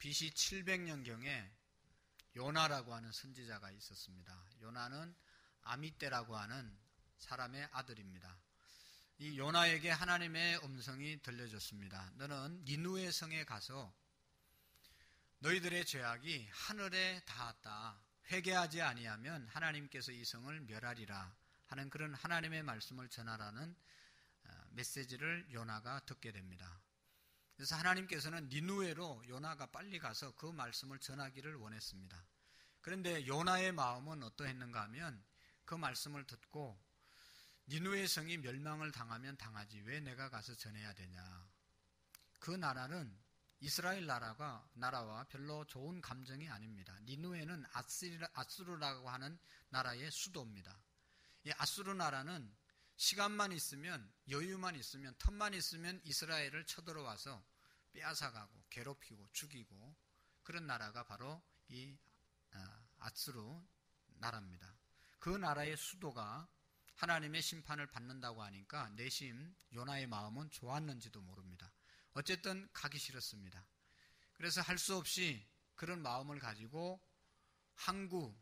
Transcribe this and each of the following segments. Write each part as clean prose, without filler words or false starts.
BC 700년경에 요나라고 하는 선지자가 있었습니다. 요나는 아미떼라고 하는 사람의 아들입니다. 이 요나에게 하나님의 음성이 들려졌습니다. 너는 니누에 성에 가서 너희들의 죄악이 하늘에 닿았다. 회개하지 아니하면 하나님께서 이 성을 멸하리라 하는 그런 하나님의 말씀을 전하라는 메시지를 요나가 듣게 됩니다. 그래서 하나님께서는 니누에로 요나가 빨리 가서 그 말씀을 전하기를 원했습니다. 그런데 요나의 마음은 어떠했는가 하면 그 말씀을 듣고 니누의 성이 멸망을 당하면 당하지 왜 내가 가서 전해야 되냐. 그 나라는 이스라엘 나라와 별로 좋은 감정이 아닙니다. 니누에는 아수르라고 하는 나라의 수도입니다. 이 아수르 나라는 시간만 있으면, 여유만 있으면, 틈만 있으면 이스라엘을 쳐들어와서 빼앗아가고 괴롭히고 죽이고 그런 나라가 바로 이 아수르 나라입니다. 그 나라의 수도가 하나님의 심판을 받는다고 하니까 내심 요나의 마음은 좋았는지도 모릅니다. 어쨌든 가기 싫었습니다. 그래서 할 수 없이 그런 마음을 가지고 항구,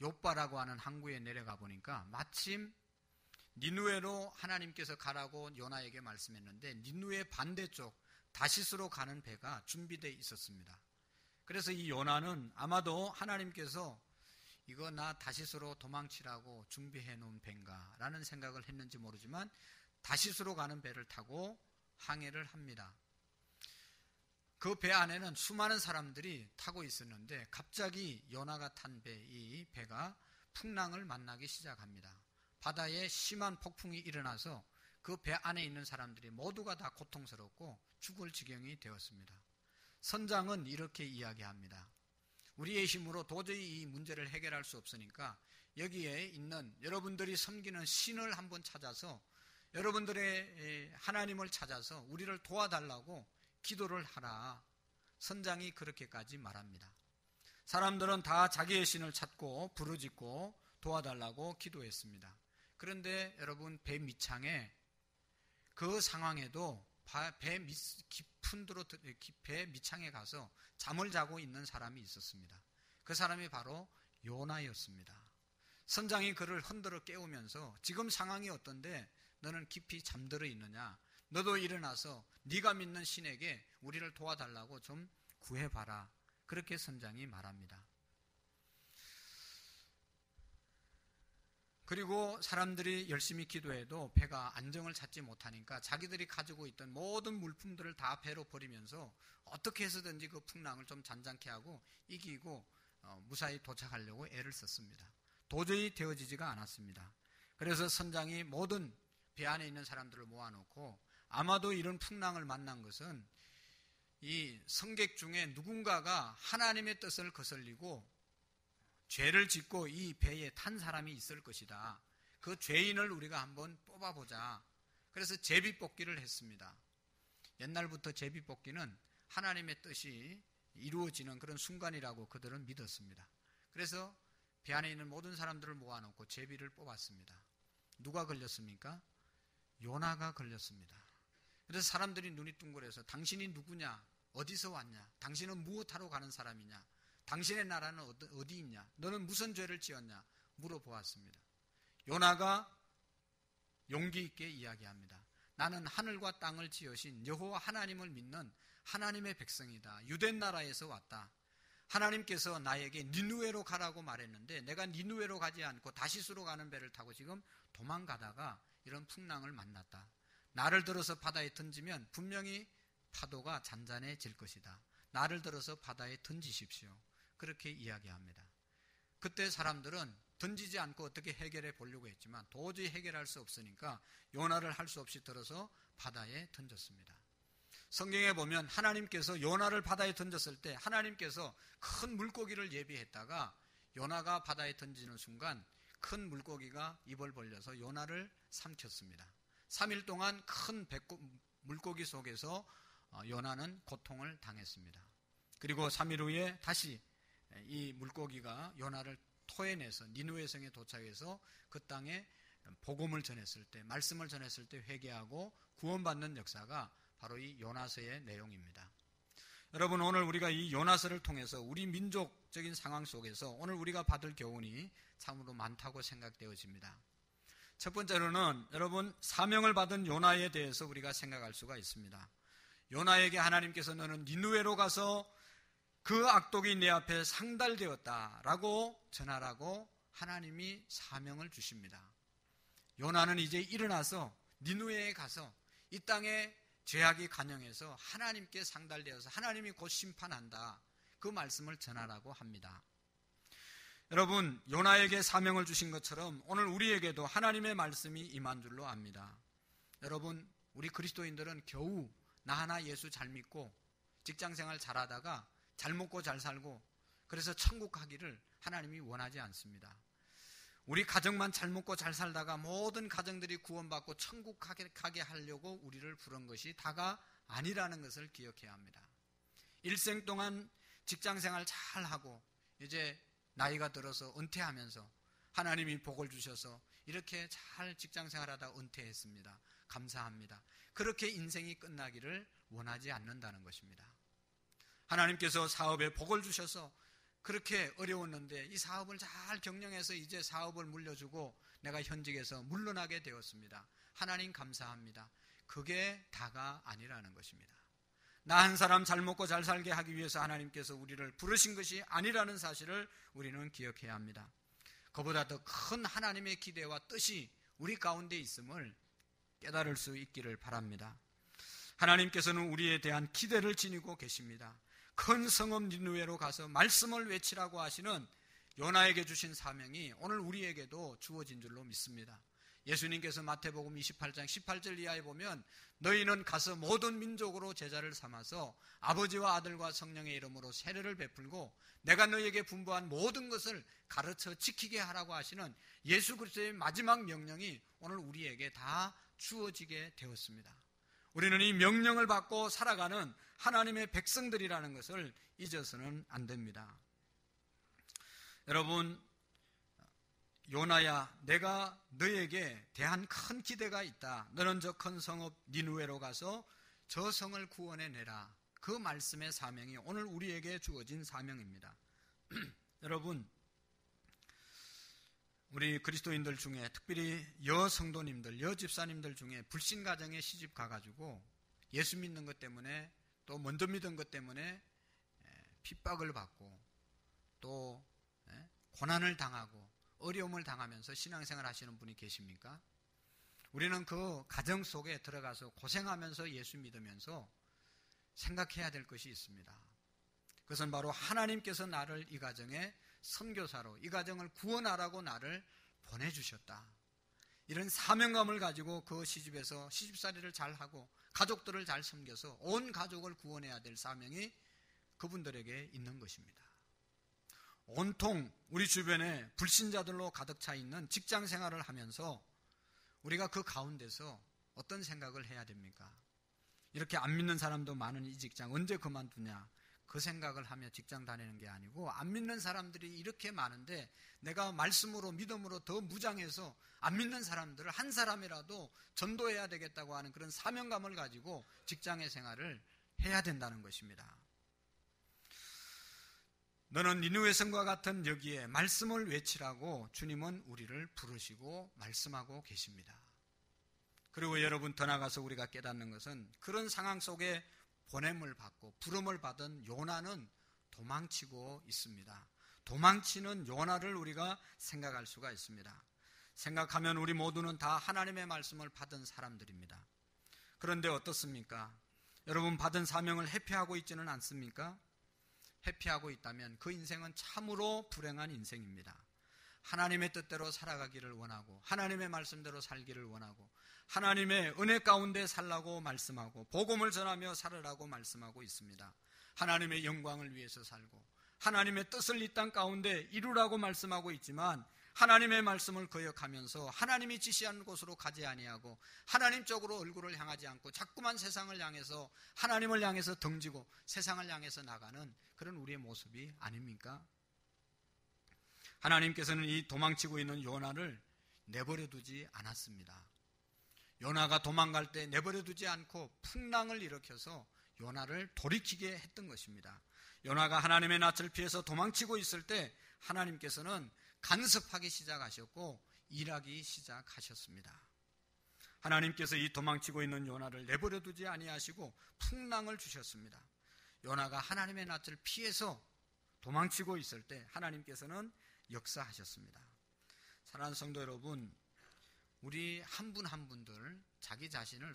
욥바라고 하는 항구에 내려가 보니까 마침 니누에로 하나님께서 가라고 요나에게 말씀했는데 니누의 반대쪽 다시스로 가는 배가 준비되어 있었습니다. 그래서 이 요나는 아마도 하나님께서 이거 나 다시스로 도망치라고 준비해 놓은 배인가 라는 생각을 했는지 모르지만 다시스로 가는 배를 타고 항해를 합니다. 그 배 안에는 수많은 사람들이 타고 있었는데 갑자기 요나가 탄 이 배가 풍랑을 만나기 시작합니다. 바다에 심한 폭풍이 일어나서 그 배 안에 있는 사람들이 모두가 다 고통스럽고 죽을 지경이 되었습니다. 선장은 이렇게 이야기합니다. 우리의 힘으로 도저히 이 문제를 해결할 수 없으니까 여기에 있는 여러분들이 섬기는 신을 한번 찾아서 여러분들의 하나님을 찾아서 우리를 도와달라고 기도를 하라. 선장이 그렇게까지 말합니다. 사람들은 다 자기의 신을 찾고 부르짖고 도와달라고 기도했습니다. 그런데 여러분 배 밑창에 그 상황에도 배 밑창에 가서 잠을 자고 있는 사람이 있었습니다. 그 사람이 바로 요나였습니다. 선장이 그를 흔들어 깨우면서 지금 상황이 어떤데 너는 깊이 잠들어 있느냐? 너도 일어나서 네가 믿는 신에게 우리를 도와달라고 좀 구해봐라. 그렇게 선장이 말합니다. 그리고 사람들이 열심히 기도해도 배가 안정을 찾지 못하니까 자기들이 가지고 있던 모든 물품들을 다 배로 버리면서 어떻게 해서든지 그 풍랑을 좀 잔잔케 하고 이기고 무사히 도착하려고 애를 썼습니다. 도저히 되어지지가 않았습니다. 그래서 선장이 모든 배 안에 있는 사람들을 모아놓고 아마도 이런 풍랑을 만난 것은 이 승객 중에 누군가가 하나님의 뜻을 거슬리고 죄를 짓고 이 배에 탄 사람이 있을 것이다. 그 죄인을 우리가 한번 뽑아보자. 그래서 제비뽑기를 했습니다. 옛날부터 제비뽑기는 하나님의 뜻이 이루어지는 그런 순간이라고 그들은 믿었습니다. 그래서 배 안에 있는 모든 사람들을 모아놓고 제비를 뽑았습니다. 누가 걸렸습니까? 요나가 걸렸습니다. 그래서 사람들이 눈이 둥그래서 당신이 누구냐? 어디서 왔냐? 당신은 무엇하러 가는 사람이냐? 당신의 나라는 어디 있냐? 너는 무슨 죄를 지었냐? 물어보았습니다. 요나가 용기 있게 이야기합니다. 나는 하늘과 땅을 지으신 여호와 하나님을 믿는 하나님의 백성이다. 유대 나라에서 왔다. 하나님께서 나에게 니누에로 가라고 말했는데 내가 니누에로 가지 않고 다시스로 가는 배를 타고 지금 도망가다가 이런 풍랑을 만났다. 나를 들어서 바다에 던지면 분명히 파도가 잔잔해질 것이다. 나를 들어서 바다에 던지십시오. 그렇게 이야기합니다. 그때 사람들은 던지지 않고 어떻게 해결해 보려고 했지만 도저히 해결할 수 없으니까 요나를 할 수 없이 들어서 바다에 던졌습니다. 성경에 보면 하나님께서 요나를 바다에 던졌을 때 하나님께서 큰 물고기를 예비했다가 요나가 바다에 던지는 순간 큰 물고기가 입을 벌려서 요나를 삼켰습니다. 3일 동안 큰 물고기 속에서 요나는 고통을 당했습니다. 그리고 3일 후에 다시 이 물고기가 요나를 토해내서 니누에 성에 도착해서 그 땅에 복음을 전했을 때, 말씀을 전했을 때 회개하고 구원받는 역사가 바로 이 요나서의 내용입니다. 여러분, 오늘 우리가 이 요나서를 통해서 우리 민족적인 상황 속에서 오늘 우리가 받을 교훈이 참으로 많다고 생각되어집니다. 첫 번째로는 여러분, 사명을 받은 요나에 대해서 우리가 생각할 수가 있습니다. 요나에게 하나님께서 너는 니느웨로 가서 그 악독이 내 앞에 상달되었다라고 전하라고 하나님이 사명을 주십니다. 요나는 이제 일어나서 니느웨에 가서 이 땅에 죄악이 간영해서 하나님께 상달되어서 하나님이 곧 심판한다, 그 말씀을 전하라고 합니다. 여러분, 요나에게 사명을 주신 것처럼 오늘 우리에게도 하나님의 말씀이 임한 줄로 압니다. 여러분, 우리 그리스도인들은 겨우 나 하나 예수 잘 믿고 직장생활 잘하다가 잘 먹고 잘 살고 그래서 천국 가기를 하나님이 원하지 않습니다. 우리 가정만 잘 먹고 잘 살다가 모든 가정들이 구원받고 천국 가게 하려고 우리를 부른 것이 다가 아니라는 것을 기억해야 합니다. 일생 동안 직장생활 잘하고 이제 나이가 들어서 은퇴하면서 하나님이 복을 주셔서 이렇게 잘 직장생활하다 은퇴했습니다. 감사합니다. 그렇게 인생이 끝나기를 원하지 않는다는 것입니다. 하나님께서 사업에 복을 주셔서 그렇게 어려웠는데 이 사업을 잘 경영해서 이제 사업을 물려주고 내가 현직에서 물러나게 되었습니다. 하나님 감사합니다. 그게 다가 아니라는 것입니다. 나 한 사람 잘 먹고 잘 살게 하기 위해서 하나님께서 우리를 부르신 것이 아니라는 사실을 우리는 기억해야 합니다. 그보다 더 큰 하나님의 기대와 뜻이 우리 가운데 있음을 깨달을 수 있기를 바랍니다. 하나님께서는 우리에 대한 기대를 지니고 계십니다. 큰 성읍 니느웨로 가서 말씀을 외치라고 하시는 요나에게 주신 사명이 오늘 우리에게도 주어진 줄로 믿습니다. 예수님께서 마태복음 28장 18절 이하에 보면 너희는 가서 모든 민족으로 제자를 삼아서 아버지와 아들과 성령의 이름으로 세례를 베풀고 내가 너희에게 분부한 모든 것을 가르쳐 지키게 하라고 하시는 예수 그리스도의 마지막 명령이 오늘 우리에게 다 주어지게 되었습니다. 우리는 이 명령을 받고 살아가는 하나님의 백성들이라는 것을 잊어서는 안 됩니다. 여러분, 요나야, 내가 너에게 대한 큰 기대가 있다. 너는 저 큰 성읍 니느웨로 가서 저 성을 구원해내라. 그 말씀의 사명이 오늘 우리에게 주어진 사명입니다. 여러분, 우리 그리스도인들 중에 특별히 여성도님들, 여집사님들 중에 불신 가정에 시집 가가지고 예수 믿는 것 때문에 또 먼저 믿은 것 때문에 핍박을 받고 또 고난을 당하고 어려움을 당하면서 신앙생활 하시는 분이 계십니까? 우리는 그 가정 속에 들어가서 고생하면서 예수 믿으면서 생각해야 될 것이 있습니다. 그것은 바로 하나님께서 나를 이 가정에 선교사로 이 가정을 구원하라고 나를 보내주셨다. 이런 사명감을 가지고 그 시집에서 시집살이를 잘하고 가족들을 잘 섬겨서 온 가족을 구원해야 될 사명이 그분들에게 있는 것입니다. 온통 우리 주변에 불신자들로 가득 차 있는 직장 생활을 하면서 우리가 그 가운데서 어떤 생각을 해야 됩니까? 이렇게 안 믿는 사람도 많은 이 직장 언제 그만두냐? 그 생각을 하며 직장 다니는 게 아니고 안 믿는 사람들이 이렇게 많은데 내가 말씀으로 믿음으로 더 무장해서 안 믿는 사람들을 한 사람이라도 전도해야 되겠다고 하는 그런 사명감을 가지고 직장의 생활을 해야 된다는 것입니다. 너는 니느웨 성과 같은 여기에 말씀을 외치라고 주님은 우리를 부르시고 말씀하고 계십니다. 그리고 여러분, 더 나가서 우리가 깨닫는 것은 그런 상황 속에 보냄을 받고 부름을 받은 요나는 도망치고 있습니다. 도망치는 요나를 우리가 생각할 수가 있습니다. 생각하면 우리 모두는 다 하나님의 말씀을 받은 사람들입니다. 그런데 어떻습니까? 여러분, 받은 사명을 회피하고 있지는 않습니까? 회피하고 있다면 그 인생은 참으로 불행한 인생입니다. 하나님의 뜻대로 살아가기를 원하고 하나님의 말씀대로 살기를 원하고 하나님의 은혜 가운데 살라고 말씀하고 복음을 전하며 살으라고 말씀하고 있습니다. 하나님의 영광을 위해서 살고 하나님의 뜻을 이 땅 가운데 이루라고 말씀하고 있지만 하나님의 말씀을 거역하면서 하나님이 지시하는 곳으로 가지 아니하고 하나님 쪽으로 얼굴을 향하지 않고 자꾸만 세상을 향해서 하나님을 향해서 덩지고 세상을 향해서 나가는 그런 우리의 모습이 아닙니까? 하나님께서는 이 도망치고 있는 요나를 내버려 두지 않았습니다. 요나가 도망갈 때 내버려 두지 않고 풍랑을 일으켜서 요나를 돌이키게 했던 것입니다. 요나가 하나님의 낯을 피해서 도망치고 있을 때 하나님께서는 간섭하기 시작하셨고 일하기 시작하셨습니다. 하나님께서 이 도망치고 있는 요나를 내버려 두지 아니하시고 풍랑을 주셨습니다. 요나가 하나님의 낯을 피해서 도망치고 있을 때 하나님께서는 역사하셨습니다. 사랑하는 성도 여러분, 우리 한 분 한 분들 자기 자신을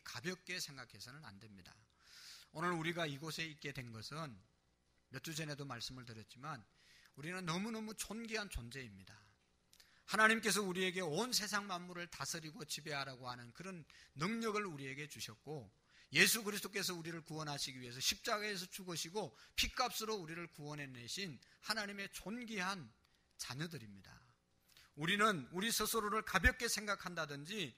가볍게 생각해서는 안 됩니다. 오늘 우리가 이곳에 있게 된 것은 몇 주 전에도 말씀을 드렸지만 우리는 너무너무 존귀한 존재입니다. 하나님께서 우리에게 온 세상 만물을 다스리고 지배하라고 하는 그런 능력을 우리에게 주셨고, 예수 그리스도께서 우리를 구원하시기 위해서 십자가에서 죽으시고 핏값으로 우리를 구원해내신 하나님의 존귀한 자녀들입니다. 우리는 우리 스스로를 가볍게 생각한다든지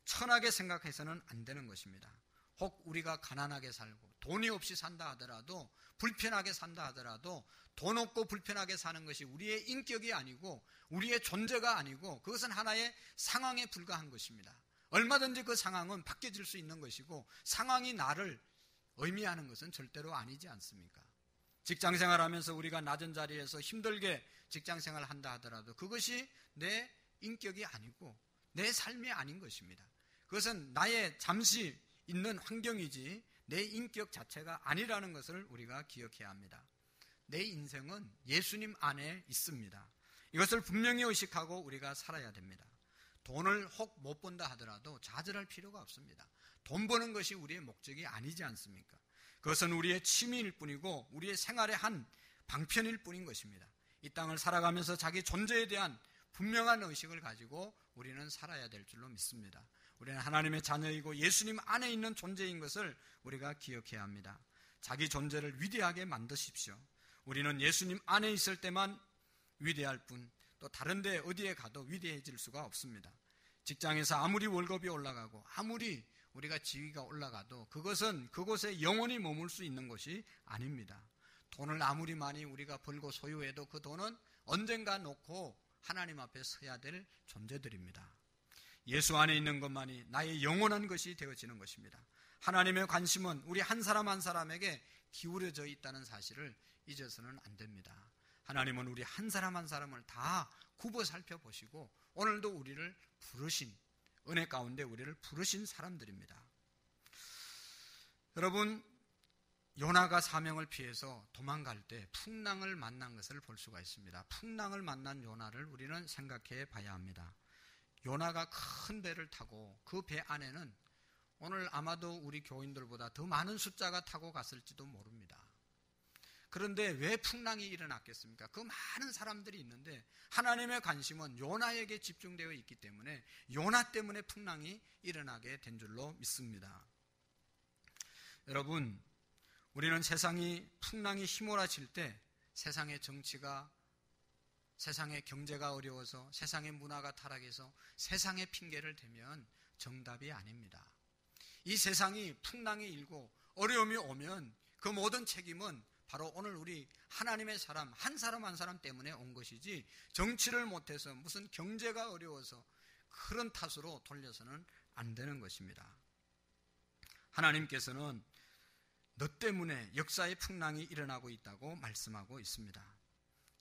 천하게 생각해서는 안 되는 것입니다. 혹 우리가 가난하게 살고 돈이 없이 산다 하더라도, 불편하게 산다 하더라도 돈 없고 불편하게 사는 것이 우리의 인격이 아니고 우리의 존재가 아니고 그것은 하나의 상황에 불과한 것입니다. 얼마든지 그 상황은 바뀌어질 수 있는 것이고 상황이 나를 의미하는 것은 절대로 아니지 않습니까? 직장생활하면서 우리가 낮은 자리에서 힘들게 직장생활을 한다 하더라도 그것이 내 인격이 아니고 내 삶이 아닌 것입니다. 그것은 나의 잠시 있는 환경이지 내 인격 자체가 아니라는 것을 우리가 기억해야 합니다. 내 인생은 예수님 안에 있습니다. 이것을 분명히 의식하고 우리가 살아야 됩니다. 돈을 혹 못 번다 하더라도 좌절할 필요가 없습니다. 돈 버는 것이 우리의 목적이 아니지 않습니까? 그것은 우리의 취미일 뿐이고 우리의 생활의 한 방편일 뿐인 것입니다. 이 땅을 살아가면서 자기 존재에 대한 분명한 의식을 가지고 우리는 살아야 될 줄로 믿습니다. 우리는 하나님의 자녀이고 예수님 안에 있는 존재인 것을 우리가 기억해야 합니다. 자기 존재를 위대하게 만드십시오. 우리는 예수님 안에 있을 때만 위대할 뿐, 또 다른 데 어디에 가도 위대해질 수가 없습니다. 직장에서 아무리 월급이 올라가고 아무리 우리가 지위가 올라가도 그것은 그곳에 영원히 머물 수 있는 것이 아닙니다. 돈을 아무리 많이 우리가 벌고 소유해도 그 돈은 언젠가 놓고 하나님 앞에 서야 될 존재들입니다. 예수 안에 있는 것만이 나의 영원한 것이 되어지는 것입니다. 하나님의 관심은 우리 한 사람 한 사람에게 기울여져 있다는 사실을 잊어서는 안 됩니다. 하나님은 우리 한 사람 한 사람을 다 굽어 살펴보시고 오늘도 우리를 부르신, 은혜 가운데 우리를 부르신 사람들입니다. 여러분, 요나가 사명을 피해서 도망갈 때 풍랑을 만난 것을 볼 수가 있습니다. 풍랑을 만난 요나를 우리는 생각해 봐야 합니다. 요나가 큰 배를 타고 그 배 안에는 오늘 아마도 우리 교인들보다 더 많은 숫자가 타고 갔을지도 모릅니다. 그런데 왜 풍랑이 일어났겠습니까? 그 많은 사람들이 있는데 하나님의 관심은 요나에게 집중되어 있기 때문에 요나 때문에 풍랑이 일어나게 된 줄로 믿습니다. 여러분, 우리는 세상이 풍랑이 휘몰아칠 때 세상의 정치가, 세상의 경제가 어려워서, 세상의 문화가 타락해서 세상의 핑계를 대면 정답이 아닙니다. 이 세상이 풍랑이 일고 어려움이 오면 그 모든 책임은 바로 오늘 우리 하나님의 사람 한 사람 때문에 온 것이지, 정치를 못해서 무슨 경제가 어려워서 그런 탓으로 돌려서는 안 되는 것입니다. 하나님께서는 너 때문에 역사의 풍랑이 일어나고 있다고 말씀하고 있습니다.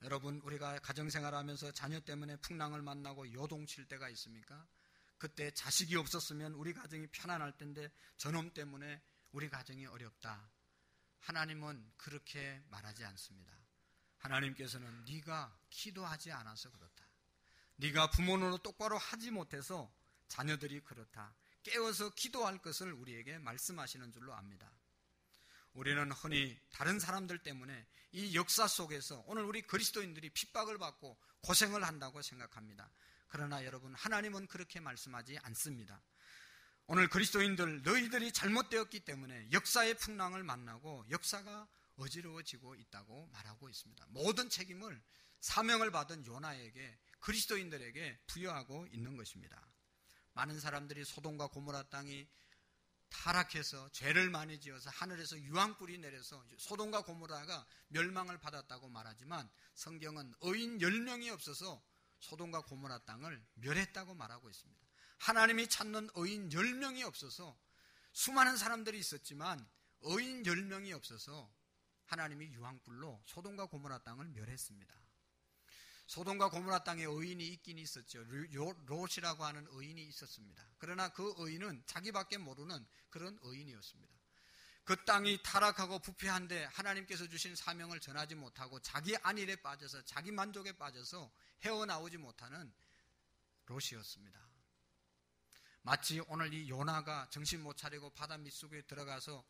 여러분, 우리가 가정생활하면서 자녀 때문에 풍랑을 만나고 요동칠 때가 있습니까? 그때 자식이 없었으면 우리 가정이 편안할 텐데 저놈 때문에 우리 가정이 어렵다. 하나님은 그렇게 말하지 않습니다. 하나님께서는 네가 기도하지 않아서 그렇다. 네가 부모노릇 똑바로 하지 못해서 자녀들이 그렇다. 깨워서 기도할 것을 우리에게 말씀하시는 줄로 압니다. 우리는 흔히 다른 사람들 때문에 이 역사 속에서 오늘 우리 그리스도인들이 핍박을 받고 고생을 한다고 생각합니다. 그러나 여러분, 하나님은 그렇게 말씀하지 않습니다. 오늘 그리스도인들, 너희들이 잘못되었기 때문에 역사의 풍랑을 만나고 역사가 어지러워지고 있다고 말하고 있습니다. 모든 책임을 사명을 받은 요나에게, 그리스도인들에게 부여하고 있는 것입니다. 많은 사람들이 소돔과 고모라 땅이 타락해서 죄를 많이 지어서 하늘에서 유황불이 내려서 소돔과 고모라가 멸망을 받았다고 말하지만 성경은 의인 10명이 없어서 소돔과 고모라 땅을 멸했다고 말하고 있습니다. 하나님이 찾는 의인 10명이 없어서 수많은 사람들이 있었지만 의인 10명이 없어서 하나님이 유황불로 소돔과 고모라 땅을 멸했습니다. 소돔과 고모라 땅에 의인이 있긴 있었죠. 롯이라고 하는 의인이 있었습니다. 그러나 그 의인은 자기밖에 모르는 그런 의인이었습니다. 그 땅이 타락하고 부패한데 하나님께서 주신 사명을 전하지 못하고 자기 안일에 빠져서 자기 만족에 빠져서 헤어나오지 못하는 롯이었습니다. 마치 오늘 이 요나가 정신 못 차리고 바다 밑속에 들어가서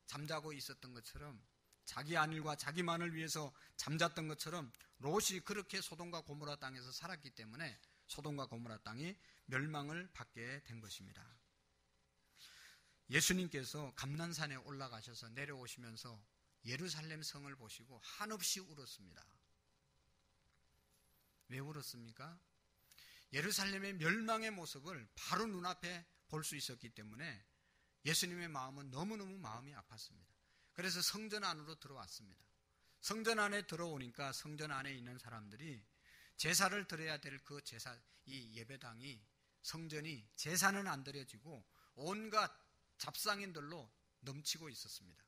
잠자고 있었던 것처럼, 자기 안일과 자기만을 위해서 잠잤던 것처럼 롯이 그렇게 소돔과 고모라 땅에서 살았기 때문에 소돔과 고모라 땅이 멸망을 받게 된 것입니다. 예수님께서 감난산에 올라가셔서 내려오시면서 예루살렘 성을 보시고 한없이 울었습니다. 왜 울었습니까? 예루살렘의 멸망의 모습을 바로 눈앞에 볼 수 있었기 때문에 예수님의 마음은 너무너무 마음이 아팠습니다. 그래서 성전 안으로 들어왔습니다. 성전 안에 들어오니까 성전 안에 있는 사람들이 제사를 드려야 될 그 제사, 이 예배당이, 성전이 제사는 안 드려지고 온갖 잡상인들로 넘치고 있었습니다.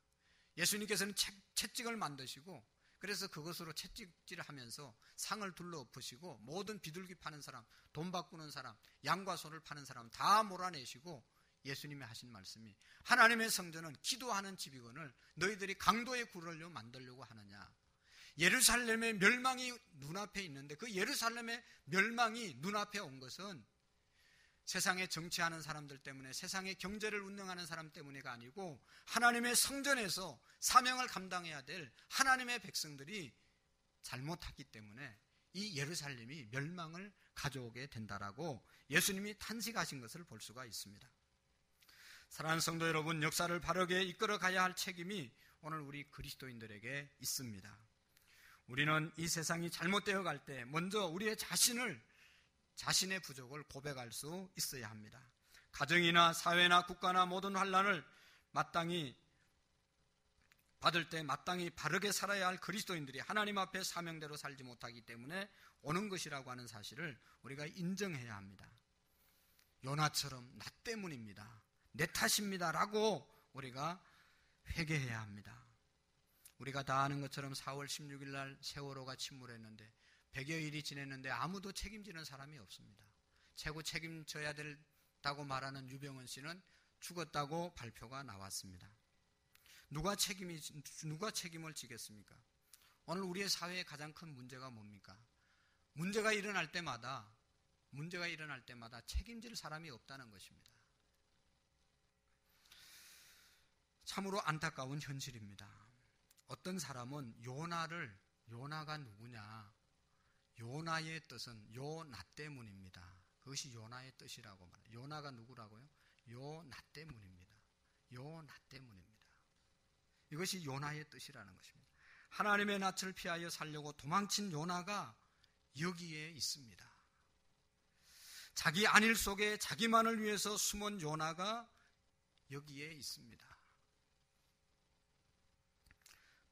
예수님께서는 채찍을 만드시고 그래서 그것으로 채찍질을 하면서 상을 둘러 엎으시고 모든 비둘기 파는 사람, 돈 바꾸는 사람, 양과 소를 파는 사람 다 몰아내시고 예수님이 하신 말씀이 하나님의 성전은 기도하는 집이거늘 너희들이 강도의 굴을 만들려고 하느냐. 예루살렘의 멸망이 눈앞에 있는데 그 예루살렘의 멸망이 눈앞에 온 것은 세상에 정치하는 사람들 때문에, 세상의 경제를 운영하는 사람 때문에가 아니고 하나님의 성전에서 사명을 감당해야 될 하나님의 백성들이 잘못했기 때문에 이 예루살렘이 멸망을 가져오게 된다라고 예수님이 탄식하신 것을 볼 수가 있습니다. 사랑하는 성도 여러분, 역사를 바르게 이끌어 가야 할 책임이 오늘 우리 그리스도인들에게 있습니다. 우리는 이 세상이 잘못되어 갈 때 먼저 우리의 자신의 부족을 고백할 수 있어야 합니다. 가정이나 사회나 국가나 모든 환난을 마땅히 받을 때 마땅히 바르게 살아야 할 그리스도인들이 하나님 앞에 사명대로 살지 못하기 때문에 오는 것이라고 하는 사실을 우리가 인정해야 합니다. 요나처럼 나 때문입니다, 내 탓입니다 라고 우리가 회개해야 합니다. 우리가 다 아는 것처럼 4월 16일 날 세월호가 침몰했는데 100여일이 지냈는데 아무도 책임지는 사람이 없습니다. 최고 책임져야 된다고 말하는 유병헌 씨는 죽었다고 발표가 나왔습니다. 누가 책임을 지겠습니까? 오늘 우리의 사회의 가장 큰 문제가 뭡니까? 문제가 일어날 때마다 책임질 사람이 없다는 것입니다. 참으로 안타까운 현실입니다. 어떤 사람은 요나가 누구냐? 요나의 뜻은 요 나 때문입니다. 그것이 요나의 뜻이라고 말해요. 요나가 누구라고요? 요 나 때문입니다. 요 나 때문입니다. 이것이 요나의 뜻이라는 것입니다. 하나님의 낯을 피하여 살려고 도망친 요나가 여기에 있습니다. 자기 안일 속에 자기만을 위해서 숨은 요나가 여기에 있습니다.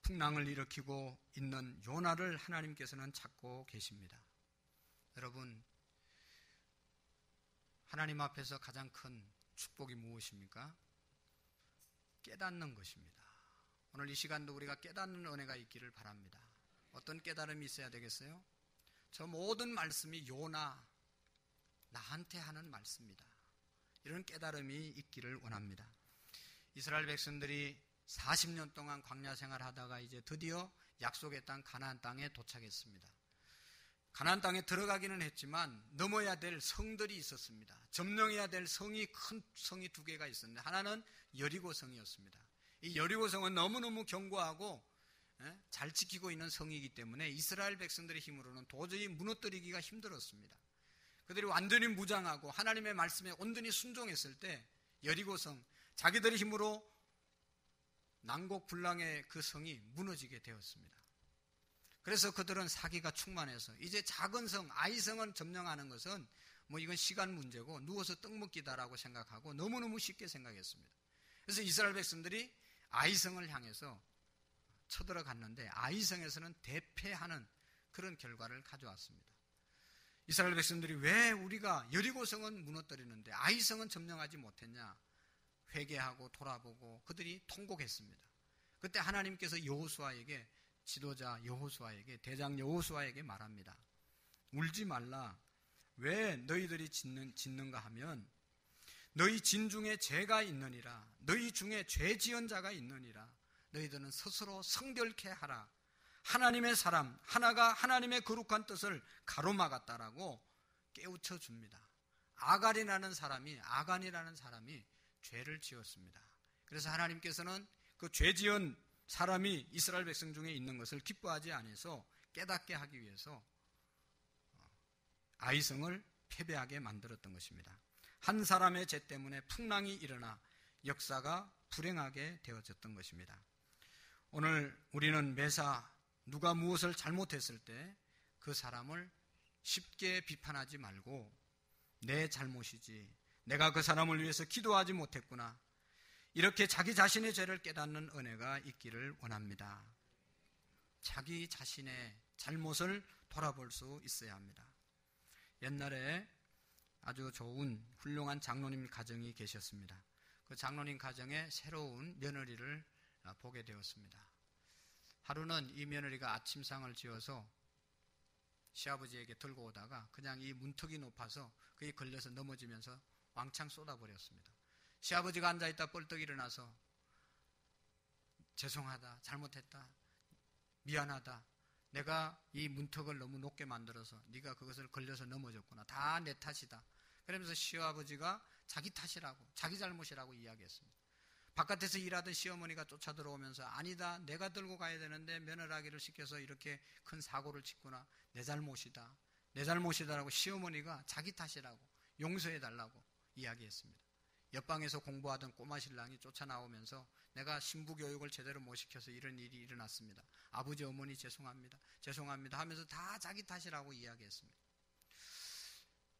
풍랑을 일으키고 있는 요나를 하나님께서는 찾고 계십니다. 여러분, 하나님 앞에서 가장 큰 축복이 무엇입니까? 깨닫는 것입니다. 오늘 이 시간도 우리가 깨닫는 은혜가 있기를 바랍니다. 어떤 깨달음이 있어야 되겠어요? 저 모든 말씀이 요나, 나한테 하는 말씀이다. 이런 깨달음이 있기를 원합니다. 이스라엘 백성들이 40년 동안 광야 생활하다가 이제 드디어 약속의 땅 가나안 땅에 도착했습니다. 가나안 땅에 들어가기는 했지만 넘어야 될 성들이 있었습니다. 점령해야 될 큰 성이 2개가 있었는데 하나는 여리고 성이었습니다. 이 여리고 성은 너무너무 견고하고 잘 지키고 있는 성이기 때문에 이스라엘 백성들의 힘으로는 도저히 무너뜨리기가 힘들었습니다. 그들이 완전히 무장하고 하나님의 말씀에 온전히 순종했을 때 여리고 성, 자기들의 힘으로 난곡불랑의 그 성이 무너지게 되었습니다. 그래서 그들은 사기가 충만해서 이제 작은 성, 아이성을 점령하는 것은 이건 시간 문제고 누워서 떡 먹기다라고 생각하고 너무너무 쉽게 생각했습니다. 그래서 이스라엘 백성들이 아이성을 향해서 쳐들어갔는데 아이성에서는 대패하는 그런 결과를 가져왔습니다. 이스라엘 백성들이 왜 우리가 여리고성은 무너뜨리는데 아이성은 점령하지 못했냐? 회개하고 돌아보고 그들이 통곡했습니다. 그때 하나님께서 여호수아에게, 지도자 여호수아에게, 대장 여호수아에게 말합니다. 울지 말라. 왜 너희들이 짓는가 하면 너희 진 중에 죄가 있느니라. 너희 중에 죄 지은 자가 있느니라. 너희들은 스스로 성결케 하라. 하나님의 사람 하나가 하나님의 거룩한 뜻을 가로막았다라고 깨우쳐 줍니다. 아간이라는 사람이 죄를 지었습니다. 그래서 하나님께서는 그 죄 지은 사람이 이스라엘 백성 중에 있는 것을 기뻐하지 않아서 깨닫게 하기 위해서 아이성을 패배하게 만들었던 것입니다. 한 사람의 죄 때문에 풍랑이 일어나 역사가 불행하게 되어졌던 것입니다. 오늘 우리는 매사 누가 무엇을 잘못했을 때 그 사람을 쉽게 비판하지 말고 내 잘못이지, 내가 그 사람을 위해서 기도하지 못했구나, 이렇게 자기 자신의 죄를 깨닫는 은혜가 있기를 원합니다. 자기 자신의 잘못을 돌아볼 수 있어야 합니다. 옛날에 아주 좋은 훌륭한 장로님 가정이 계셨습니다. 그 장로님 가정에 새로운 며느리를 보게 되었습니다. 하루는 이 며느리가 아침상을 지어서 시아버지에게 들고 오다가 그냥 이 문턱이 높아서 그에 걸려서 넘어지면서 왕창 쏟아버렸습니다. 시아버지가 앉아있다 벌떡 일어나서 죄송하다, 잘못했다, 미안하다, 내가 이 문턱을 너무 높게 만들어서 네가 그것을 걸려서 넘어졌구나, 다 내 탓이다. 그러면서 시아버지가 자기 탓이라고, 자기 잘못이라고 이야기했습니다. 바깥에서 일하던 시어머니가 쫓아 들어오면서 아니다, 내가 들고 가야 되는데 며느라기를 시켜서 이렇게 큰 사고를 쳤구나, 내 잘못이다, 내 잘못이다라고 시어머니가 자기 탓이라고 용서해달라고 이야기했습니다. 옆방에서 공부하던 꼬마 신랑이 쫓아 나오면서 내가 신부 교육을 제대로 못 시켜서 이런 일이 일어났습니다. 아버지 어머니 죄송합니다 하면서 다 자기 탓이라고 이야기했습니다.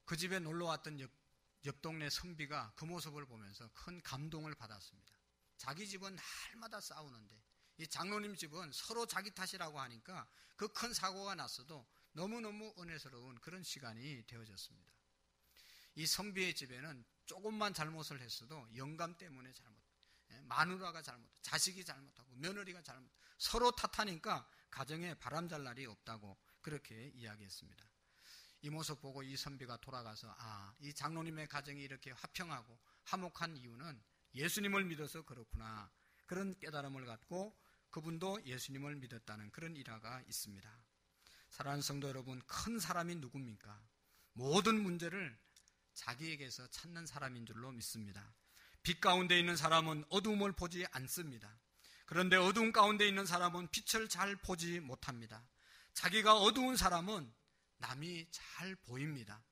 그 집에 놀러왔던 옆 동네 선비가 그 모습을 보면서 큰 감동을 받았습니다. 자기 집은 날마다 싸우는데 이 장로님 집은 서로 자기 탓이라고 하니까 그 큰 사고가 났어도 너무너무 은혜스러운 그런 시간이 되어졌습니다. 이 선비의 집에는 조금만 잘못을 했어도 영감 때문에 마누라가 자식이 잘못하고 며느리가 서로 탓하니까 가정에 바람잘 날이 없다고 그렇게 이야기했습니다. 이 모습 보고 이 선비가 돌아가서 이 장로님의 가정이 이렇게 화평하고 화목한 이유는 예수님을 믿어서 그렇구나, 그런 깨달음을 갖고 그분도 예수님을 믿었다는 그런 일화가 있습니다. 사랑하는 성도 여러분, 큰 사람이 누굽니까? 모든 문제를 자기에게서 찾는 사람인 줄로 믿습니다. 빛 가운데 있는 사람은 어두움을 보지 않습니다. 그런데 어두움 가운데 있는 사람은 빛을 잘 보지 못합니다. 자기가 어두운 사람은 남이 잘 보입니다.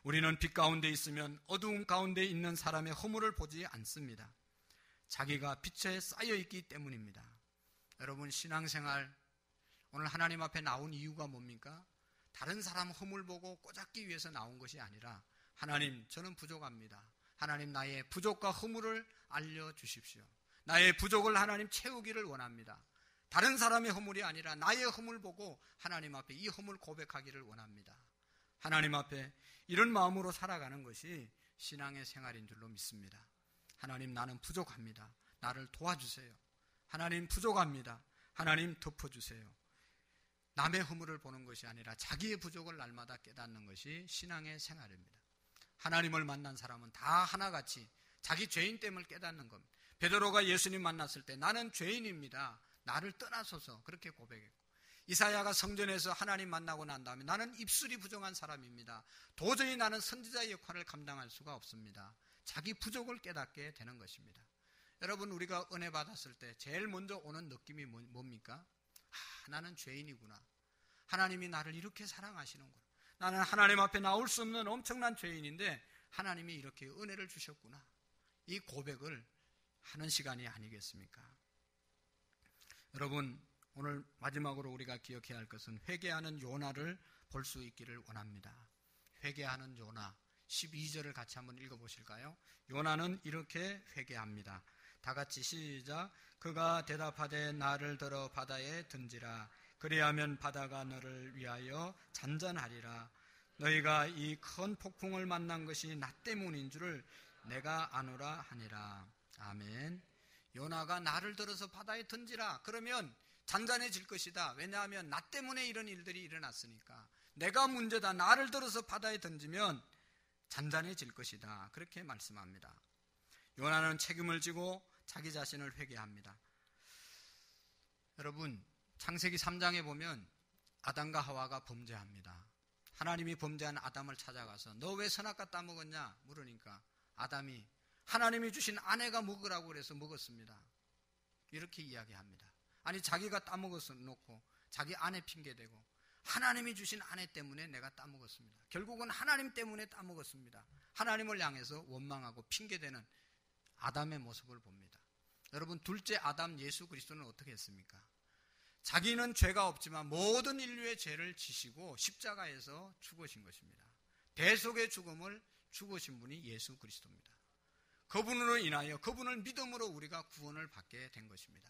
우리는 빛 가운데 있으면 어두움 가운데 있는 사람의 허물을 보지 않습니다. 자기가 빛에 쌓여 있기 때문입니다. 여러분, 신앙생활 오늘 하나님 앞에 나온 이유가 뭡니까? 다른 사람 허물 보고 꼬잡기 위해서 나온 것이 아니라, 하나님, 저는 부족합니다. 하나님, 나의 부족과 허물을 알려주십시오. 나의 부족을 하나님 채우기를 원합니다. 다른 사람의 허물이 아니라 나의 허물 보고 하나님 앞에 이 허물 고백하기를 원합니다. 하나님 앞에 이런 마음으로 살아가는 것이 신앙의 생활인 줄로 믿습니다. 하나님, 나는 부족합니다. 나를 도와주세요. 하나님, 부족합니다. 하나님, 덮어주세요. 남의 허물을 보는 것이 아니라 자기의 부족을 날마다 깨닫는 것이 신앙의 생활입니다. 하나님을 만난 사람은 다 하나같이 자기 죄인 됨을 깨닫는 겁니다. 베드로가 예수님 만났을 때 나는 죄인입니다, 나를 떠나소서, 그렇게 고백했고, 이사야가 성전에서 하나님 만나고 난 다음에 나는 입술이 부정한 사람입니다, 도저히 나는 선지자의 역할을 감당할 수가 없습니다, 자기 부족을 깨닫게 되는 것입니다. 여러분, 우리가 은혜 받았을 때 제일 먼저 오는 느낌이 뭡니까? 나는 죄인이구나, 하나님이 나를 이렇게 사랑하시는구나, 나는 하나님 앞에 나올 수 없는 엄청난 죄인인데 하나님이 이렇게 은혜를 주셨구나, 이 고백을 하는 시간이 아니겠습니까? 여러분, 오늘 마지막으로 우리가 기억해야 할 것은 회개하는 요나를 볼 수 있기를 원합니다. 회개하는 요나 12절을 같이 한번 읽어보실까요? 요나는 이렇게 회개합니다. 다 같이 시작. 그가 대답하되 나를 들어 바다에 던지라. 그리하면 바다가 너를 위하여 잔잔하리라. 너희가 이 큰 폭풍을 만난 것이 나 때문인 줄을 내가 아노라 하니라. 아멘. 요나가 나를 들어서 바다에 던지라. 그러면 잔잔해질 것이다. 왜냐하면 나 때문에 이런 일들이 일어났으니까. 내가 문제다. 나를 들어서 바다에 던지면 잔잔해질 것이다. 그렇게 말씀합니다. 요나는 책임을 지고 자기 자신을 회개합니다. 여러분, 창세기 3장에 보면 아담과 하와가 범죄합니다. 하나님이 범죄한 아담을 찾아가서 너 왜 선악과 따먹었냐 물으니까 아담이 하나님이 주신 아내가 먹으라고 그래서 먹었습니다. 이렇게 이야기합니다. 아니 자기가 따먹어서 놓고 자기 아내 핑계대고 하나님이 주신 아내 때문에 내가 따먹었습니다. 결국은 하나님 때문에 따먹었습니다. 하나님을 향해서 원망하고 핑계대는 아담의 모습을 봅니다. 여러분, 둘째 아담 예수 그리스도는 어떻게 했습니까? 자기는 죄가 없지만 모든 인류의 죄를 지시고 십자가에서 죽으신 것입니다. 대속의 죽음을 죽으신 분이 예수 그리스도입니다. 그분으로 인하여 그분을 믿음으로 우리가 구원을 받게 된 것입니다.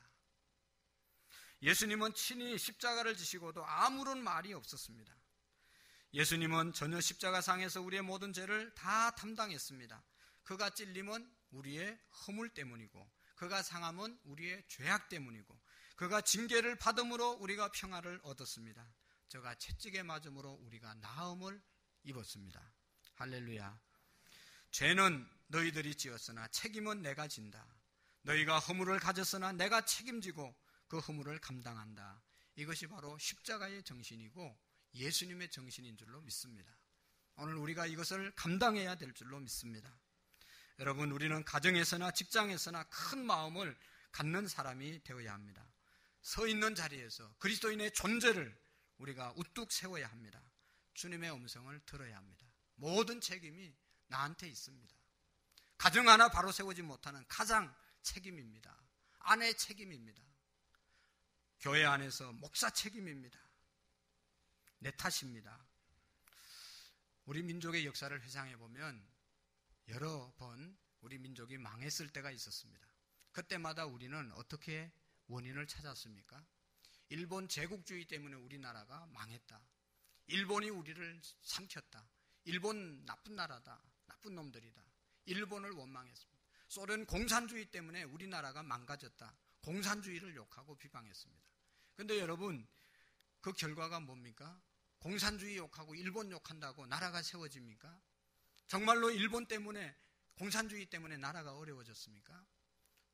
예수님은 친히 십자가를 지시고도 아무런 말이 없었습니다. 예수님은 전혀 십자가상에서 우리의 모든 죄를 다 담당했습니다. 그가 찔림은 우리의 허물 때문이고 그가 상함은 우리의 죄악 때문이고 그가 징계를 받음으로 우리가 평화를 얻었습니다. 저가 채찍에 맞음으로 우리가 나음을 입었습니다. 할렐루야. 죄는 너희들이 지었으나 책임은 내가 진다. 너희가 허물을 가졌으나 내가 책임지고 그 허물을 감당한다. 이것이 바로 십자가의 정신이고 예수님의 정신인 줄로 믿습니다. 오늘 우리가 이것을 감당해야 될 줄로 믿습니다. 여러분, 우리는 가정에서나 직장에서나 큰 마음을 갖는 사람이 되어야 합니다. 서 있는 자리에서 그리스도인의 존재를 우리가 우뚝 세워야 합니다. 주님의 음성을 들어야 합니다. 모든 책임이 나한테 있습니다. 가정 하나 바로 세우지 못하는 가장 책임입니다. 아내 책임입니다. 교회 안에서 목사 책임입니다. 내 탓입니다. 우리 민족의 역사를 회상해 보면 여러 번 우리 민족이 망했을 때가 있었습니다. 그때마다 우리는 어떻게 원인을 찾았습니까? 일본 제국주의 때문에 우리나라가 망했다. 일본이 우리를 삼켰다. 일본 나쁜 나라다. 나쁜 놈들이다. 일본을 원망했습니다. 소련 공산주의 때문에 우리나라가 망가졌다. 공산주의를 욕하고 비방했습니다. 그런데 여러분, 그 결과가 뭡니까? 공산주의 욕하고 일본 욕한다고 나라가 세워집니까? 정말로 일본 때문에, 공산주의 때문에 나라가 어려워졌습니까?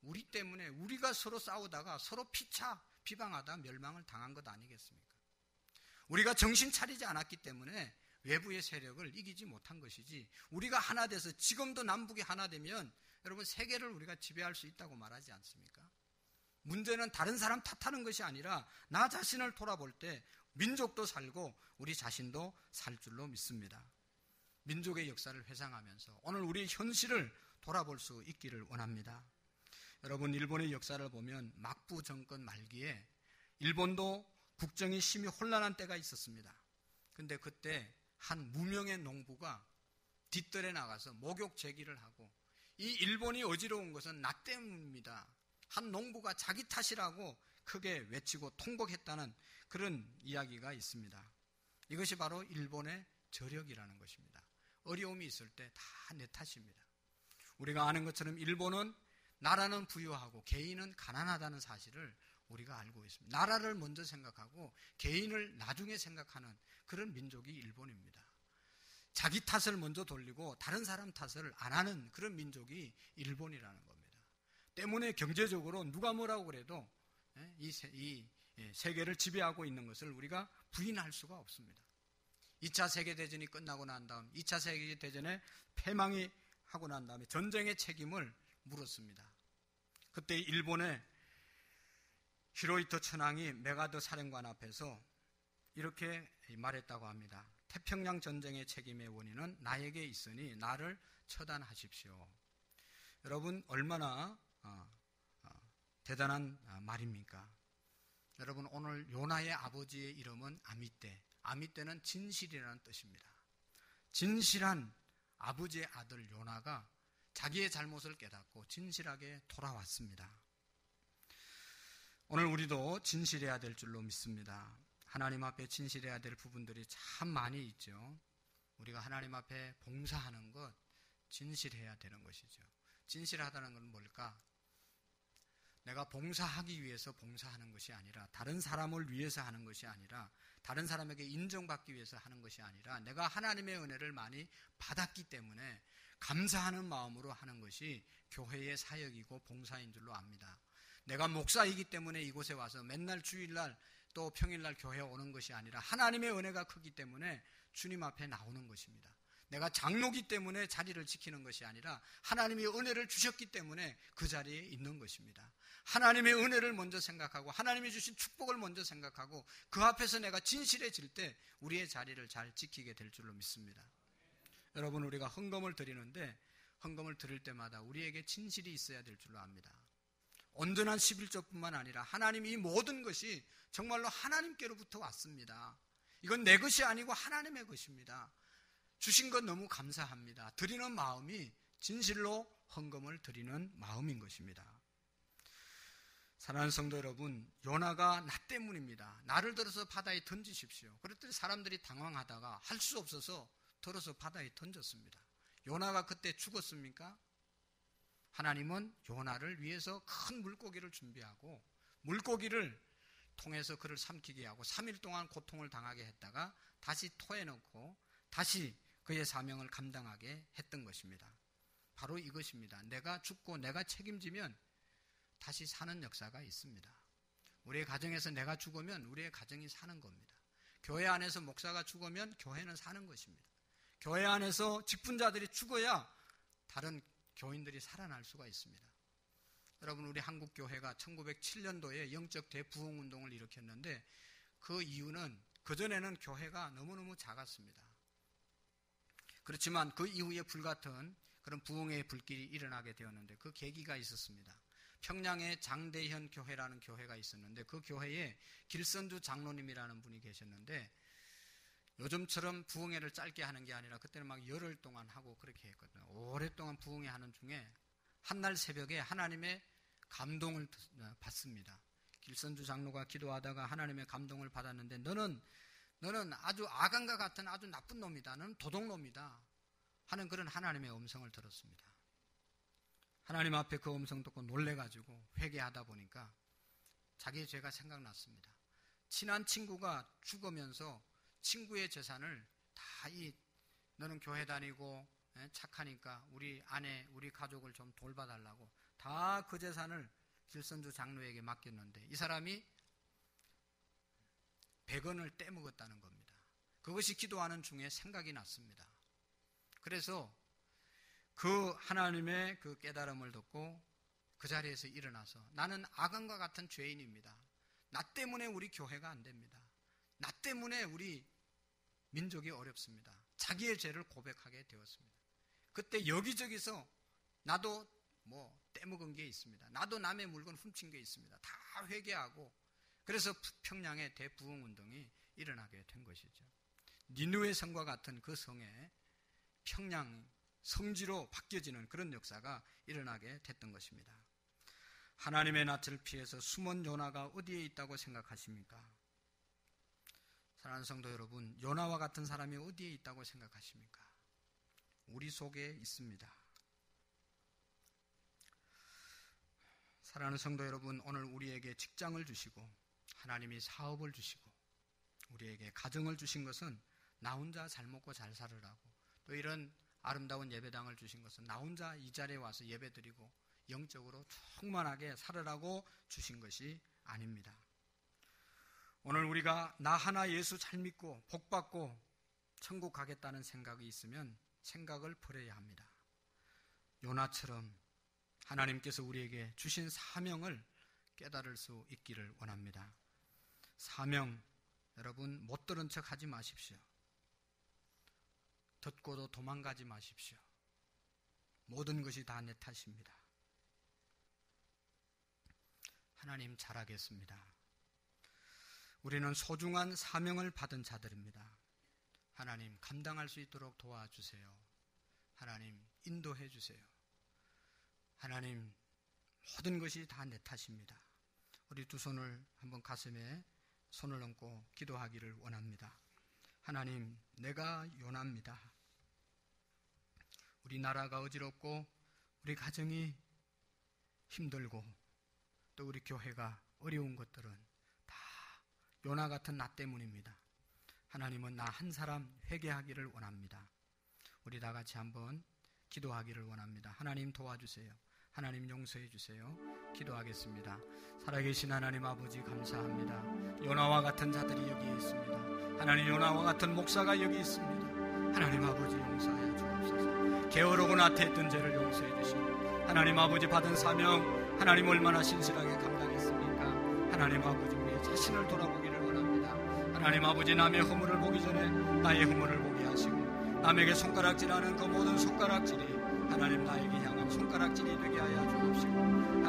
우리 때문에 우리가 서로 싸우다가 서로 피차 비방하다 멸망을 당한 것 아니겠습니까? 우리가 정신 차리지 않았기 때문에 외부의 세력을 이기지 못한 것이지, 우리가 하나 돼서 지금도 남북이 하나 되면 여러분 세계를 우리가 지배할 수 있다고 말하지 않습니까? 문제는 다른 사람 탓하는 것이 아니라 나 자신을 돌아볼 때 민족도 살고 우리 자신도 살 줄로 믿습니다. 민족의 역사를 회상하면서 오늘 우리의 현실을 돌아볼 수 있기를 원합니다. 여러분, 일본의 역사를 보면 막부 정권 말기에 일본도 국정이 심히 혼란한 때가 있었습니다. 그런데 그때 한 무명의 농부가 뒷뜰에 나가서 목욕 제기를 하고, 이 일본이 어지러운 것은 나 때문입니다. 한 농부가 자기 탓이라고 크게 외치고 통곡했다는 그런 이야기가 있습니다. 이것이 바로 일본의 저력이라는 것입니다. 어려움이 있을 때 다 내 탓입니다. 우리가 아는 것처럼 일본은 나라는 부유하고 개인은 가난하다는 사실을 우리가 알고 있습니다. 나라를 먼저 생각하고 개인을 나중에 생각하는 그런 민족이 일본입니다. 자기 탓을 먼저 돌리고 다른 사람 탓을 안 하는 그런 민족이 일본이라는 겁니다. 때문에 경제적으로 누가 뭐라고 그래도 이 세계를 지배하고 있는 것을 우리가 부인할 수가 없습니다. 2차 세계대전이 끝나고 난 다음 2차 세계대전에 패망이 하고 난 다음에 전쟁의 책임을 물었습니다. 그때 일본의 히로히토 천황이 메가더 사령관 앞에서 이렇게 말했다고 합니다. 태평양 전쟁의 책임의 원인은 나에게 있으니 나를 처단하십시오. 여러분, 얼마나 대단한 말입니까? 여러분, 오늘 요나의 아버지의 이름은 아미떼. 아미떼는 진실이라는 뜻입니다. 진실한 아버지의 아들 요나가 자기의 잘못을 깨닫고 진실하게 돌아왔습니다. 오늘 우리도 진실해야 될 줄로 믿습니다. 하나님 앞에 진실해야 될 부분들이 참 많이 있죠. 우리가 하나님 앞에 봉사하는 것 진실해야 되는 것이죠. 진실하다는 건 뭘까? 내가 봉사하기 위해서 봉사하는 것이 아니라, 다른 사람을 위해서 하는 것이 아니라, 다른 사람에게 인정받기 위해서 하는 것이 아니라, 내가 하나님의 은혜를 많이 받았기 때문에 감사하는 마음으로 하는 것이 교회의 사역이고 봉사인 줄로 압니다. 내가 목사이기 때문에 이곳에 와서 맨날 주일날 또 평일날 교회에 오는 것이 아니라 하나님의 은혜가 크기 때문에 주님 앞에 나오는 것입니다. 내가 장로기 때문에 자리를 지키는 것이 아니라 하나님이 은혜를 주셨기 때문에 그 자리에 있는 것입니다. 하나님의 은혜를 먼저 생각하고 하나님이 주신 축복을 먼저 생각하고 그 앞에서 내가 진실해질 때 우리의 자리를 잘 지키게 될 줄로 믿습니다. 여러분, 우리가 헌금을 드리는데 헌금을 드릴 때마다 우리에게 진실이 있어야 될 줄로 압니다. 온전한 11조뿐만 아니라 하나님 이 모든 것이 정말로 하나님께로부터 왔습니다. 이건 내 것이 아니고 하나님의 것입니다. 주신 것 너무 감사합니다. 드리는 마음이 진실로 헌금을 드리는 마음인 것입니다. 사랑하는 성도 여러분, 요나가 나 때문입니다. 나를 들어서 바다에 던지십시오. 그랬더니 사람들이 당황하다가 할 수 없어서 들어서 바다에 던졌습니다. 요나가 그때 죽었습니까? 하나님은 요나를 위해서 큰 물고기를 준비하고 물고기를 통해서 그를 삼키게 하고 3일 동안 고통을 당하게 했다가 다시 토해 넣고 다시 그의 사명을 감당하게 했던 것입니다. 바로 이것입니다. 내가 죽고 내가 책임지면 다시 사는 역사가 있습니다. 우리의 가정에서 내가 죽으면 우리의 가정이 사는 겁니다. 교회 안에서 목사가 죽으면 교회는 사는 것입니다. 교회 안에서 직분자들이 죽어야 다른 교인들이 살아날 수가 있습니다. 여러분, 우리 한국교회가 1907년도에 영적 대부흥운동을 일으켰는데 그 이유는 그전에는 교회가 너무너무 작았습니다. 그렇지만 그 이후에 불같은 그런 부흥의 불길이 일어나게 되었는데 그 계기가 있었습니다. 평양에 장대현 교회라는 교회가 있었는데 그 교회에 길선주 장로님이라는 분이 계셨는데 요즘처럼 부흥회를 짧게 하는 게 아니라 그때는 막 열흘 동안 하고 그렇게 했거든요. 오랫동안 부흥회 하는 중에 한날 새벽에 하나님의 감동을 받습니다. 길선주 장로가 기도하다가 하나님의 감동을 받았는데 너는 아주 아간과 같은 아주 나쁜 놈이다. 너는 도둑놈이다. 하는 그런 하나님의 음성을 들었습니다. 하나님 앞에 그 음성 듣고 놀래가지고 회개하다 보니까 자기의 죄가 생각났습니다. 친한 친구가 죽으면서 친구의 재산을 다 너는 교회 다니고 착하니까 우리 아내, 우리 가족을 좀 돌봐달라고 다 그 재산을 길선주 장로에게 맡겼는데 이 사람이 100원을 떼먹었다는 겁니다. 그것이 기도하는 중에 생각이 났습니다. 그래서 그 하나님의 그 깨달음을 듣고 그 자리에서 일어나서 나는 아간과 같은 죄인입니다. 나 때문에 우리 교회가 안 됩니다. 나 때문에 우리 민족이 어렵습니다. 자기의 죄를 고백하게 되었습니다. 그때 여기저기서 나도 떼먹은 게 있습니다. 나도 남의 물건 훔친 게 있습니다. 다 회개하고 그래서 평양의 대부흥운동이 일어나게 된 것이죠. 니느웨 성과 같은 그 성에 평양 성지로 바뀌어지는 그런 역사가 일어나게 됐던 것입니다. 하나님의 낯을 피해서 숨은 요나가 어디에 있다고 생각하십니까? 사랑하는 성도 여러분, 요나와 같은 사람이 어디에 있다고 생각하십니까? 우리 속에 있습니다. 사랑하는 성도 여러분, 오늘 우리에게 직장을 주시고 하나님이 사업을 주시고 우리에게 가정을 주신 것은 나 혼자 잘 먹고 잘 살으라고, 또 이런 아름다운 예배당을 주신 것은 나 혼자 이 자리에 와서 예배드리고 영적으로 충만하게 살으라고 주신 것이 아닙니다. 오늘 우리가 나 하나 예수 잘 믿고 복받고 천국 가겠다는 생각이 있으면 생각을 버려야 합니다. 요나처럼 하나님께서 우리에게 주신 사명을 깨달을 수 있기를 원합니다. 사명, 여러분 못 들은 척 하지 마십시오. 듣고도 도망가지 마십시오. 모든 것이 다 내 탓입니다. 하나님 잘하겠습니다. 우리는 소중한 사명을 받은 자들입니다. 하나님 감당할 수 있도록 도와주세요. 하나님 인도해 주세요. 하나님 모든 것이 다 내 탓입니다. 우리 두 손을 한번 가슴에 손을 얹고 기도하기를 원합니다. 하나님, 내가 요나입니다. 우리 나라가 어지럽고 우리 가정이 힘들고 또 우리 교회가 어려운 것들은 다 요나 같은 나 때문입니다. 하나님은 나 한 사람 회개하기를 원합니다. 우리 다 같이 한번 기도하기를 원합니다. 하나님 도와주세요. 하나님 용서해 주세요. 기도하겠습니다. 살아계신 하나님 아버지 감사합니다. 요나와 같은 자들이 여기 있습니다. 하나님 요나와 같은 목사가 여기 있습니다. 하나님 아버지 용서하여 주옵소서. 게으르고 나태했던 죄를 용서해 주시고 하나님 아버지 받은 사명 하나님 얼마나 신실하게 감당했습니까? 하나님 아버지 우리의 자신을 돌아보기를 원합니다. 하나님 아버지 남의 허물을 보기 전에 나의 허물을 보게 하시고 남에게 손가락질하는 그 모든 손가락질이 하나님 나에게 향한 손가락질이 되게 하여 주옵시고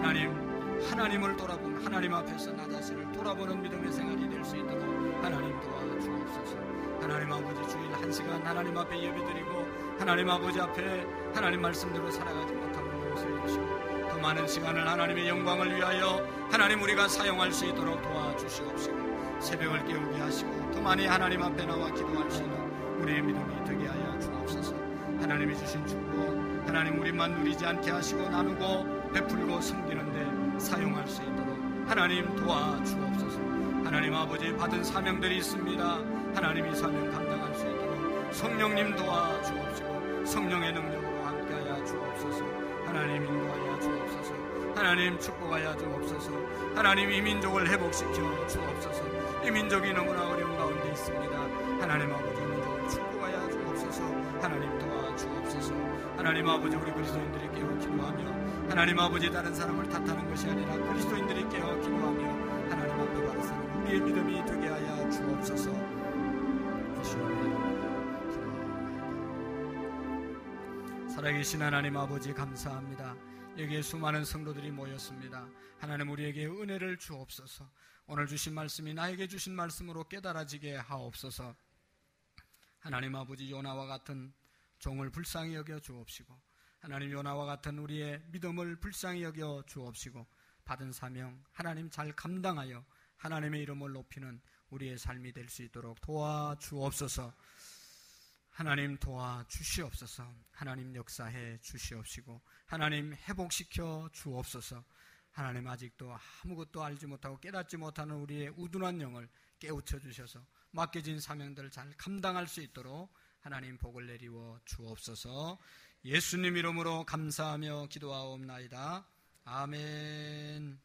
하나님을 돌아보는 하나님 앞에서 나 자신을 돌아보는 믿음의 생활이 될 수 있도록 하나님 도와주옵소서. 하나님 아버지 주일 한 시간 하나님 앞에 예배드리고 하나님 아버지 앞에 하나님 말씀대로 살아가지 못함을 용서해 주시고 더 많은 시간을 하나님의 영광을 위하여 하나님 우리가 사용할 수 있도록 도와주시옵시고 새벽을 깨우게 하시고 더 많이 하나님 앞에 나와 기도할 수 있는 우리의 믿음이 되게 하여 주옵소서. 하나님이 주신 축복 하나님 우리만 누리지 않게 하시고 나누고 베풀고 섬기는데 사용할 수 있도록 하나님 도와주옵소서. 하나님 아버지 받은 사명들이 있습니다. 하나님이 사명 감당할 수 있도록 성령님 도와주옵시고 성령의 능력으로 함께하여 주옵소서. 하나님 인도하여 주옵소서. 하나님 축복하여 주옵소서. 하나님 이 민족을 회복시켜 주옵소서. 이 민족이 너무나 어려운 가운데 있습니다. 하나님 아버지 이 민족을 축복하여 주옵소서. 하나님 도와주옵소서. 하나님 아버지 우리 그리스도인들이 깨어 기도하며 하나님 아버지 다른 사람을 탓하는 것이 아니라 그리스도인들이 깨어 기도하며 하나님 앞에 바라서는 우리의 믿음이 되게 하여 주옵소서. 살아계신 하나님 아버지 감사합니다. 여기에 수많은 성도들이 모였습니다. 하나님 우리에게 은혜를 주옵소서. 오늘 주신 말씀이 나에게 주신 말씀으로 깨달아지게 하옵소서. 하나님 아버지 요나와 같은 종을 불쌍히 여겨 주옵시고 하나님 요나와 같은 우리의 믿음을 불쌍히 여겨 주옵시고 받은 사명 하나님 잘 감당하여 하나님의 이름을 높이는 우리의 삶이 될 수 있도록 도와주옵소서. 하나님 도와주시옵소서. 하나님 역사해 주시옵시고 하나님 회복시켜 주옵소서. 하나님 아직도 아무것도 알지 못하고 깨닫지 못하는 우리의 우둔한 영을 깨우쳐 주셔서 맡겨진 사명들을 잘 감당할 수 있도록 하나님 복을 내리워 주옵소서. 예수님 이름으로 감사하며 기도하옵나이다. 아멘.